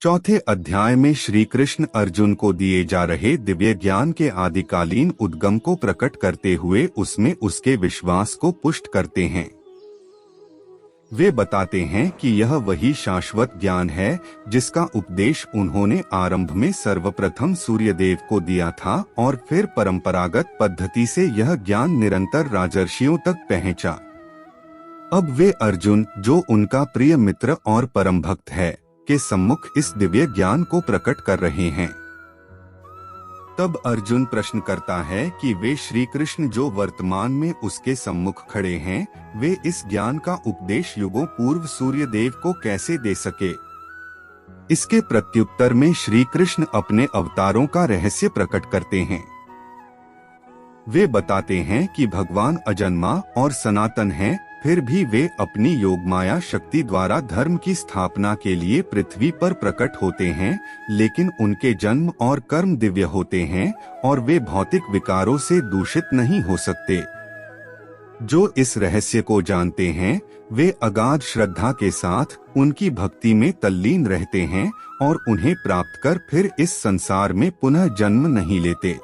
चौथे अध्याय में श्री कृष्ण अर्जुन को दिए जा रहे दिव्य ज्ञान के आदिकालीन उद्गम को प्रकट करते हुए उसमें उसके विश्वास को पुष्ट करते हैं। वे बताते हैं कि यह वही शाश्वत ज्ञान है जिसका उपदेश उन्होंने आरंभ में सर्वप्रथम सूर्यदेव को दिया था और फिर परंपरागत पद्धति से यह ज्ञान निरंतर राजर्षियों तक पहुंचा। अब वे अर्जुन, जो उनका प्रिय मित्र और परम भक्त है, के सम्मुख इस दिव्य ज्ञान को प्रकट कर रहे हैं। तब अर्जुन प्रश्न करता है कि वे श्री कृष्ण जो वर्तमान में उसके सम्मुख खड़े हैं, वे इस ज्ञान का उपदेश युगों पूर्व सूर्यदेव को कैसे दे सके। इसके प्रत्युत्तर में श्री कृष्ण अपने अवतारों का रहस्य प्रकट करते हैं। वे बताते हैं कि भगवान अजन्मा और सनातन हैं, फिर भी वे अपनी योगमाया शक्ति द्वारा धर्म की स्थापना के लिए पृथ्वी पर प्रकट होते हैं, लेकिन उनके जन्म और कर्म दिव्य होते हैं और वे भौतिक विकारों से दूषित नहीं हो सकते। जो इस रहस्य को जानते हैं, वे अगाध श्रद्धा के साथ उनकी भक्ति में तल्लीन रहते हैं और उन्हें प्राप्त कर फिर इस संसार में पुनः जन्म नहीं लेते।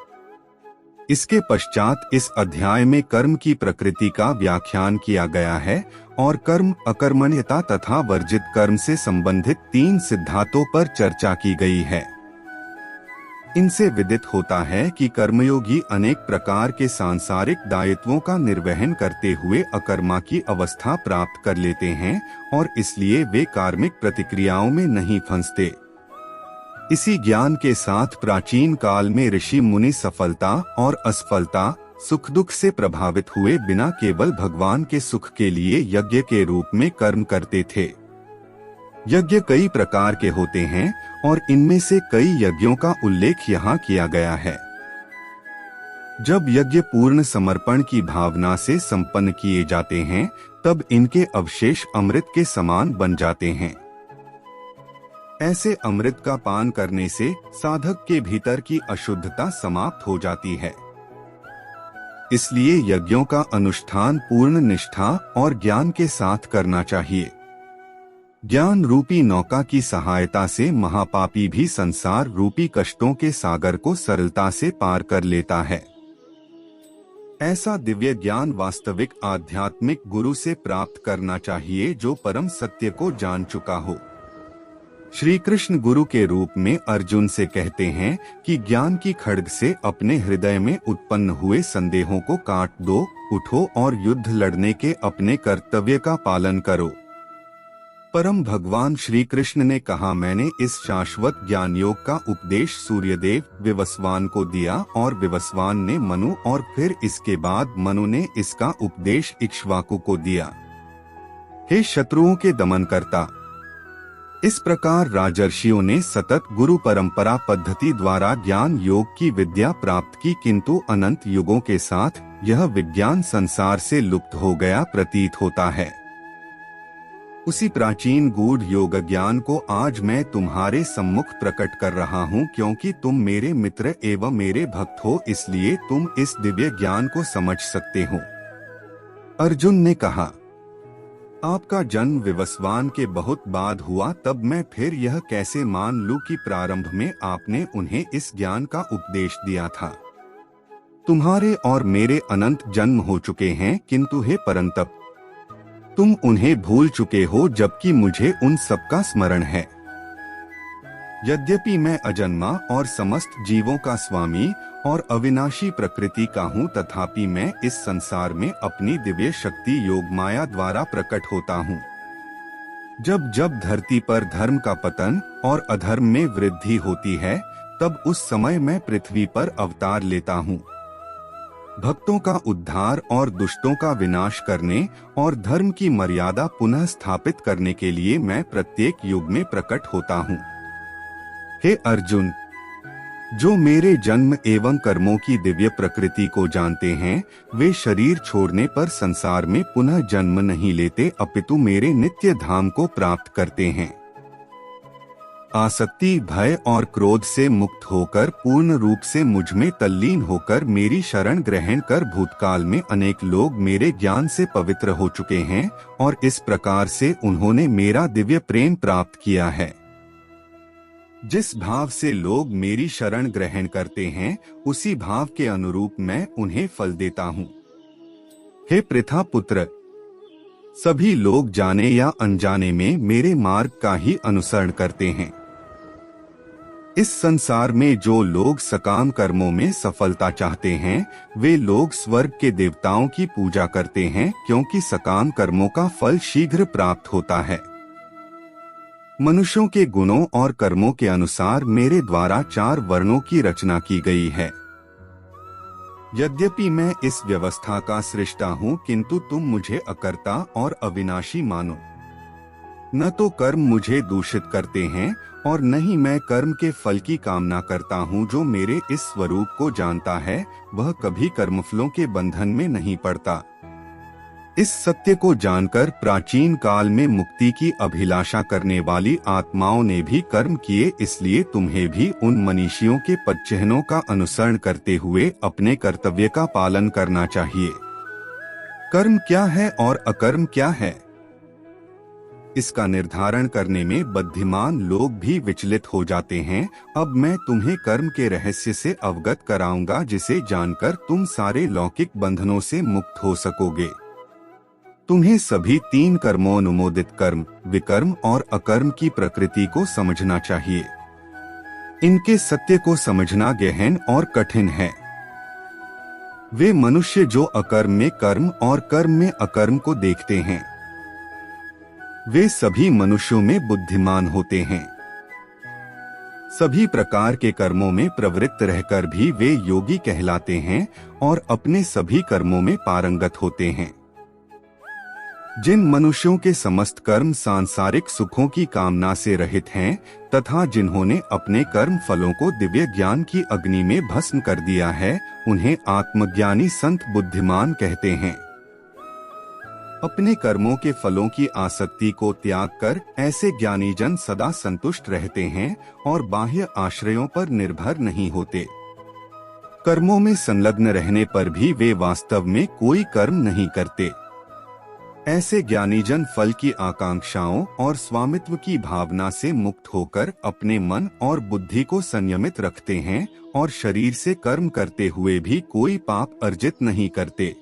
इसके पश्चात इस अध्याय में कर्म की प्रकृति का व्याख्यान किया गया है और कर्म, अकर्मण्यता तथा वर्जित कर्म से संबंधित 3 सिद्धांतों पर चर्चा की गई है। इनसे विदित होता है कि कर्मयोगी अनेक प्रकार के सांसारिक दायित्वों का निर्वहन करते हुए अकर्मा की अवस्था प्राप्त कर लेते हैं और इसलिए वे कार्मिक प्रतिक्रियाओं में नहीं फंसते। इसी ज्ञान के साथ प्राचीन काल में ऋषि मुनि सफलता और असफलता, सुख दुख से प्रभावित हुए बिना केवल भगवान के सुख के लिए यज्ञ के रूप में कर्म करते थे। यज्ञ कई प्रकार के होते हैं और इनमें से कई यज्ञों का उल्लेख यहाँ किया गया है। जब यज्ञ पूर्ण समर्पण की भावना से संपन्न किए जाते हैं, तब इनके अवशेष अमृत के समान बन जाते हैं। ऐसे अमृत का पान करने से साधक के भीतर की अशुद्धता समाप्त हो जाती है। इसलिए यज्ञों का अनुष्ठान पूर्ण निष्ठा और ज्ञान के साथ करना चाहिए। ज्ञान रूपी नौका की सहायता से महापापी भी संसार रूपी कष्टों के सागर को सरलता से पार कर लेता है। ऐसा दिव्य ज्ञान वास्तविक आध्यात्मिक गुरु से प्राप्त करना चाहिए जो परम सत्य को जान चुका हो। श्री कृष्ण गुरु के रूप में अर्जुन से कहते हैं कि ज्ञान की खड्ग से अपने हृदय में उत्पन्न हुए संदेहों को काट दो, उठो और युद्ध लड़ने के अपने कर्तव्य का पालन करो। परम भगवान श्री कृष्ण ने कहा, मैंने इस शाश्वत ज्ञान योग का उपदेश सूर्यदेव विवस्वान को दिया और विवस्वान ने मनु और फिर इसके बाद मनु ने इसका उपदेश इक्ष्वाकु को दिया। हे शत्रुओं के दमन करता, इस प्रकार राजर्षियों ने सतत गुरु परंपरा पद्धति द्वारा ज्ञान योग की विद्या प्राप्त की, किंतु अनंत युगों के साथ यह विज्ञान संसार से लुप्त हो गया प्रतीत होता है। उसी प्राचीन गूढ़ योग ज्ञान को आज मैं तुम्हारे सम्मुख प्रकट कर रहा हूँ, क्योंकि तुम मेरे मित्र एवं मेरे भक्त हो, इसलिए तुम इस दिव्य ज्ञान को समझ सकते हो। अर्जुन ने कहा, आपका जन्म विवस्वान के बहुत बाद हुआ, तब मैं फिर यह कैसे मान लूं कि प्रारंभ में आपने उन्हें इस ज्ञान का उपदेश दिया था। तुम्हारे और मेरे अनंत जन्म हो चुके हैं, किंतु हे परंतप, तुम उन्हें भूल चुके हो, जबकि मुझे उन सब का स्मरण है। यद्यपि मैं अजन्मा और समस्त जीवों का स्वामी और अविनाशी प्रकृति का हूँ, तथापि मैं इस संसार में अपनी दिव्य शक्ति योग माया द्वारा प्रकट होता हूँ। जब जब धरती पर धर्म का पतन और अधर्म में वृद्धि होती है, तब उस समय मैं पृथ्वी पर अवतार लेता हूँ। भक्तों का उद्धार और दुष्टों का विनाश करने और धर्म की मर्यादा पुनः स्थापित करने के लिए मैं प्रत्येक युग में प्रकट होता हूँ। हे अर्जुन, जो मेरे जन्म एवं कर्मों की दिव्य प्रकृति को जानते हैं, वे शरीर छोड़ने पर संसार में पुनः जन्म नहीं लेते, अपितु मेरे नित्य धाम को प्राप्त करते हैं। आसक्ति, भय और क्रोध से मुक्त होकर पूर्ण रूप से मुझ में तल्लीन होकर मेरी शरण ग्रहण कर भूतकाल में अनेक लोग मेरे ज्ञान से पवित्र हो चुके हैं और इस प्रकार से उन्होंने मेरा दिव्य प्रेम प्राप्त किया है। जिस भाव से लोग मेरी शरण ग्रहण करते हैं, उसी भाव के अनुरूप मैं उन्हें फल देता हूँ। हे पृथा पुत्र, सभी लोग जाने या अनजाने में मेरे मार्ग का ही अनुसरण करते हैं। इस संसार में जो लोग सकाम कर्मों में सफलता चाहते हैं, वे लोग स्वर्ग के देवताओं की पूजा करते हैं, क्योंकि सकाम कर्मों का फल शीघ्र प्राप्त होता है। मनुष्यों के गुणों और कर्मों के अनुसार मेरे द्वारा 4 वर्णों की रचना की गई है। यद्यपि मैं इस व्यवस्था का सृष्टा हूँ, किंतु तुम मुझे अकर्ता और अविनाशी मानो। न तो कर्म मुझे दूषित करते हैं और न ही मैं कर्म के फल की कामना करता हूँ। जो मेरे इस स्वरूप को जानता है, वह कभी कर्मफलों के बंधन में नहीं पड़ता। इस सत्य को जानकर प्राचीन काल में मुक्ति की अभिलाषा करने वाली आत्माओं ने भी कर्म किए, इसलिए तुम्हें भी उन मनीषियों के पदचिह्नों का अनुसरण करते हुए अपने कर्तव्य का पालन करना चाहिए। कर्म क्या है और अकर्म क्या है, इसका निर्धारण करने में बुद्धिमान लोग भी विचलित हो जाते हैं। अब मैं तुम्हें कर्म के रहस्य से अवगत कराऊंगा, जिसे जानकर तुम सारे लौकिक बंधनों से मुक्त हो सकोगे। तुम्हें सभी 3 कर्मोनुमोदित कर्म, विकर्म और अकर्म की प्रकृति को समझना चाहिए। इनके सत्य को समझना गहन और कठिन है। वे मनुष्य जो अकर्म में कर्म और कर्म में अकर्म को देखते हैं, वे सभी मनुष्यों में बुद्धिमान होते हैं। सभी प्रकार के कर्मों में प्रवृत्त रहकर भी वे योगी कहलाते हैं और अपने सभी कर्मों में पारंगत होते हैं। जिन मनुष्यों के समस्त कर्म सांसारिक सुखों की कामना से रहित हैं, तथा जिन्होंने अपने कर्म फलों को दिव्य ज्ञान की अग्नि में भस्म कर दिया है, उन्हें आत्मज्ञानी संत बुद्धिमान कहते हैं। अपने कर्मों के फलों की आसक्ति को त्याग कर ऐसे ज्ञानी जन सदा संतुष्ट रहते हैं और बाह्य आश्रयों पर निर्भर नहीं होते। कर्मों में संलग्न रहने पर भी वे वास्तव में कोई कर्म नहीं करते। ऐसे ज्ञानी जन फल की आकांक्षाओं और स्वामित्व की भावना से मुक्त होकर अपने मन और बुद्धि को संयमित रखते हैं और शरीर से कर्म करते हुए भी कोई पाप अर्जित नहीं करते।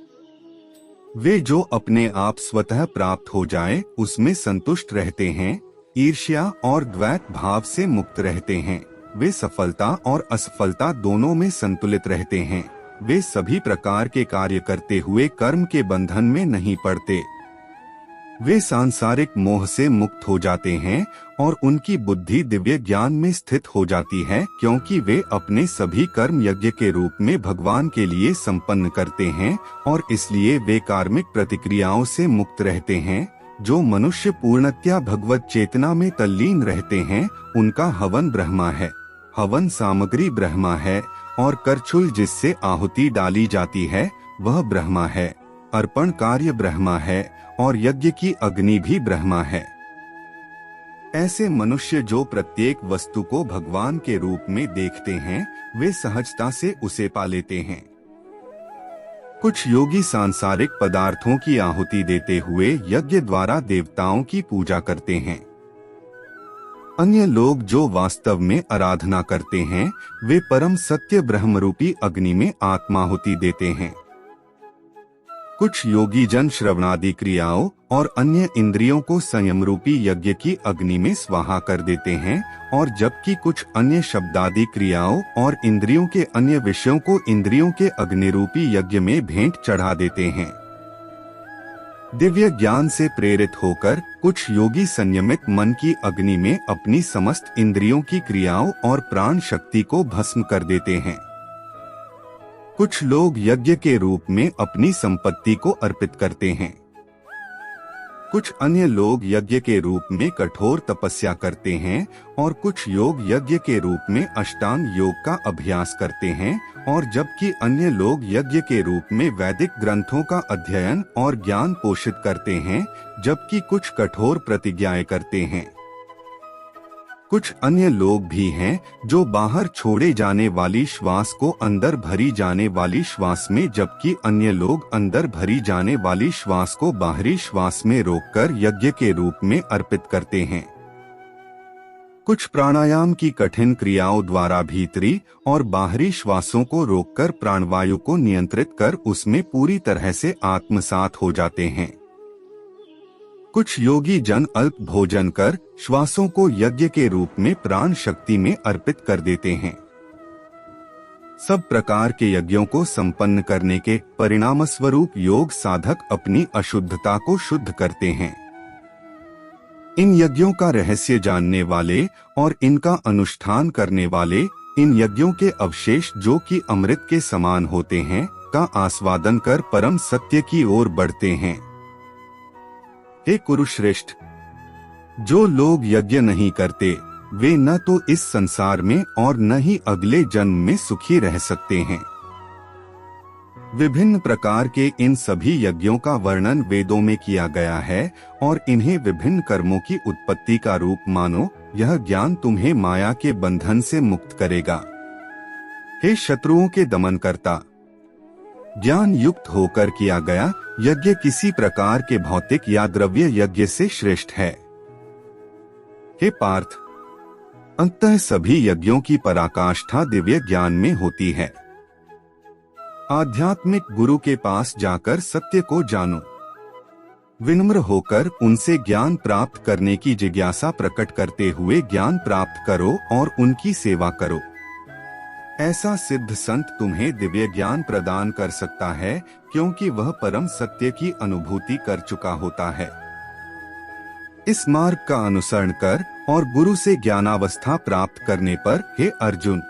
वे जो अपने आप स्वतः प्राप्त हो जाए उसमें संतुष्ट रहते हैं, ईर्ष्या और द्वैत भाव से मुक्त रहते हैं। वे सफलता और असफलता दोनों में संतुलित रहते हैं। वे सभी प्रकार के कार्य करते हुए कर्म के बंधन में नहीं पड़ते। वे सांसारिक मोह से मुक्त हो जाते हैं और उनकी बुद्धि दिव्य ज्ञान में स्थित हो जाती है, क्योंकि वे अपने सभी कर्म यज्ञ के रूप में भगवान के लिए संपन्न करते हैं और इसलिए वे कार्मिक प्रतिक्रियाओं से मुक्त रहते हैं। जो मनुष्य पूर्णतया भगवत चेतना में तल्लीन रहते हैं, उनका हवन ब्रह्मा है, हवन सामग्री ब्रह्मा है और करछुल जिससे आहुति डाली जाती है वह ब्रह्मा है, अर्पण कार्य ब्रह्मा है और यज्ञ की अग्नि भी ब्रह्मा है। ऐसे मनुष्य जो प्रत्येक वस्तु को भगवान के रूप में देखते हैं, वे सहजता से उसे पा लेते हैं। कुछ योगी सांसारिक पदार्थों की आहुति देते हुए यज्ञ द्वारा देवताओं की पूजा करते हैं। अन्य लोग जो वास्तव में आराधना करते हैं, वे परम सत्य ब्रह्मरूपी अग्नि में आत्माहुति देते हैं। कुछ योगी जन श्रवणादि क्रियाओं और अन्य इंद्रियों को संयम रूपी यज्ञ की अग्नि में स्वाहा कर देते हैं, और जबकि कुछ अन्य शब्दादि क्रियाओं और इंद्रियों के अन्य विषयों को इंद्रियों के अग्नि रूपी यज्ञ में भेंट चढ़ा देते हैं। दिव्य ज्ञान से प्रेरित होकर कुछ योगी संयमित मन की अग्नि में अपनी समस्त इंद्रियों की क्रियाओं और प्राण शक्ति को भस्म कर देते हैं। कुछ लोग यज्ञ के रूप में अपनी संपत्ति को अर्पित करते हैं। कुछ अन्य लोग यज्ञ के रूप में कठोर तपस्या करते हैं और कुछ योग यज्ञ के रूप में अष्टांग योग का अभ्यास करते हैं, और जबकि अन्य लोग यज्ञ के रूप में वैदिक ग्रंथों का अध्ययन और ज्ञान पोषित करते हैं, जबकि कुछ कठोर प्रतिज्ञाएं करते हैं। कुछ अन्य लोग भी हैं जो बाहर छोड़े जाने वाली श्वास को अंदर भरी जाने वाली श्वास में, जबकि अन्य लोग अंदर भरी जाने वाली श्वास को बाहरी श्वास में रोककर यज्ञ के रूप में अर्पित करते हैं। कुछ प्राणायाम की कठिन क्रियाओं द्वारा भीतरी और बाहरी श्वासों को रोककर प्राणवायु को नियंत्रित कर उसमें पूरी तरह से आत्मसात हो जाते हैं। कुछ योगी जन अल्प भोजन कर श्वासों को यज्ञ के रूप में प्राण शक्ति में अर्पित कर देते हैं। सब प्रकार के यज्ञों को संपन्न करने के परिणामस्वरूप योग साधक अपनी अशुद्धता को शुद्ध करते हैं। इन यज्ञों का रहस्य जानने वाले और इनका अनुष्ठान करने वाले इन यज्ञों के अवशेष जो कि अमृत के समान होते हैं का आस्वादन कर परम सत्य की ओर बढ़ते हैं। हे कुरुश्रेष्ठ, जो लोग यज्ञ नहीं करते वे न तो इस संसार में और न ही अगले जन्म में सुखी रह सकते हैं। विभिन्न प्रकार के इन सभी यज्ञों का वर्णन वेदों में किया गया है और इन्हें विभिन्न कर्मों की उत्पत्ति का रूप मानो। यह ज्ञान तुम्हें माया के बंधन से मुक्त करेगा। हे शत्रुओं के दमन करता, ज्ञान युक्त होकर किया गया यज्ञ किसी प्रकार के भौतिक या द्रव्य यज्ञ से श्रेष्ठ है। हे पार्थ, अंततः सभी यज्ञों की पराकाष्ठा दिव्य ज्ञान में होती है। आध्यात्मिक गुरु के पास जाकर सत्य को जानो। विनम्र होकर उनसे ज्ञान प्राप्त करने की जिज्ञासा प्रकट करते हुए ज्ञान प्राप्त करो और उनकी सेवा करो। ऐसा सिद्ध संत तुम्हें दिव्य ज्ञान प्रदान कर सकता है क्योंकि वह परम सत्य की अनुभूति कर चुका होता है। इस मार्ग का अनुसरण कर और गुरु से ज्ञानावस्था प्राप्त करने पर हे अर्जुन,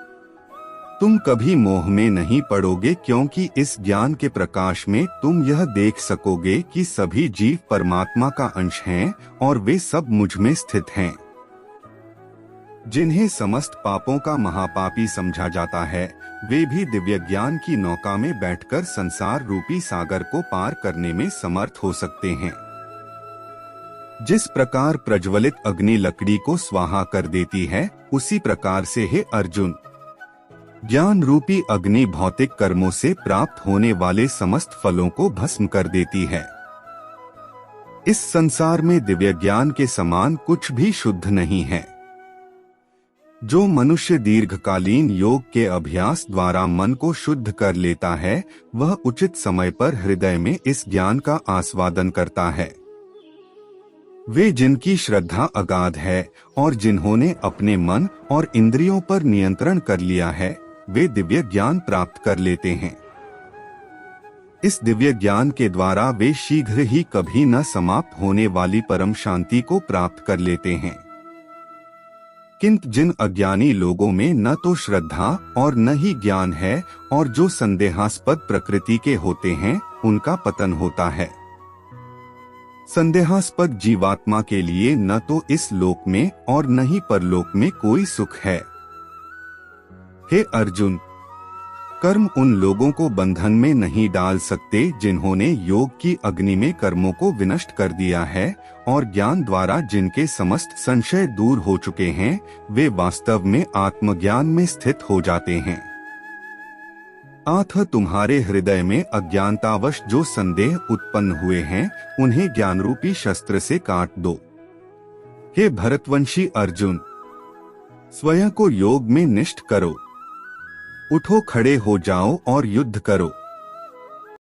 तुम कभी मोह में नहीं पड़ोगे क्योंकि इस ज्ञान के प्रकाश में तुम यह देख सकोगे कि सभी जीव परमात्मा का अंश हैं और वे सब मुझ में स्थित हैं। जिन्हें समस्त पापों का महापापी समझा जाता है वे भी दिव्य ज्ञान की नौका में बैठकर संसार रूपी सागर को पार करने में समर्थ हो सकते हैं। जिस प्रकार प्रज्वलित अग्नि लकड़ी को स्वाहा कर देती है उसी प्रकार से हे अर्जुन, ज्ञान रूपी अग्नि भौतिक कर्मों से प्राप्त होने वाले समस्त फलों को भस्म कर देती है। इस संसार में दिव्य ज्ञान के समान कुछ भी शुद्ध नहीं है। जो मनुष्य दीर्घकालीन योग के अभ्यास द्वारा मन को शुद्ध कर लेता है वह उचित समय पर हृदय में इस ज्ञान का आस्वादन करता है। वे जिनकी श्रद्धा अगाध है और जिन्होंने अपने मन और इंद्रियों पर नियंत्रण कर लिया है वे दिव्य ज्ञान प्राप्त कर लेते हैं। इस दिव्य ज्ञान के द्वारा वे शीघ्र ही कभी न समाप्त होने वाली परम शांति को प्राप्त कर लेते हैं। किंतु जिन अज्ञानी लोगों में न तो श्रद्धा और न ही ज्ञान है और जो संदेहास्पद प्रकृति के होते हैं उनका पतन होता है। संदेहास्पद जीवात्मा के लिए न तो इस लोक में और न ही परलोक में कोई सुख है। हे अर्जुन, कर्म उन लोगों को बंधन में नहीं डाल सकते जिन्होंने योग की अग्नि में कर्मों को विनष्ट कर दिया है और ज्ञान द्वारा जिनके समस्त संशय दूर हो चुके हैं वे वास्तव में आत्मज्ञान में स्थित हो जाते हैं। अतः तुम्हारे हृदय में अज्ञानतावश जो संदेह उत्पन्न हुए हैं उन्हें ज्ञान रूपी शस्त्र से काट दो। हे भरतवंशी अर्जुन, स्वयं को योग में निष्ठ करो। उठो, खड़े हो जाओ और युद्ध करो।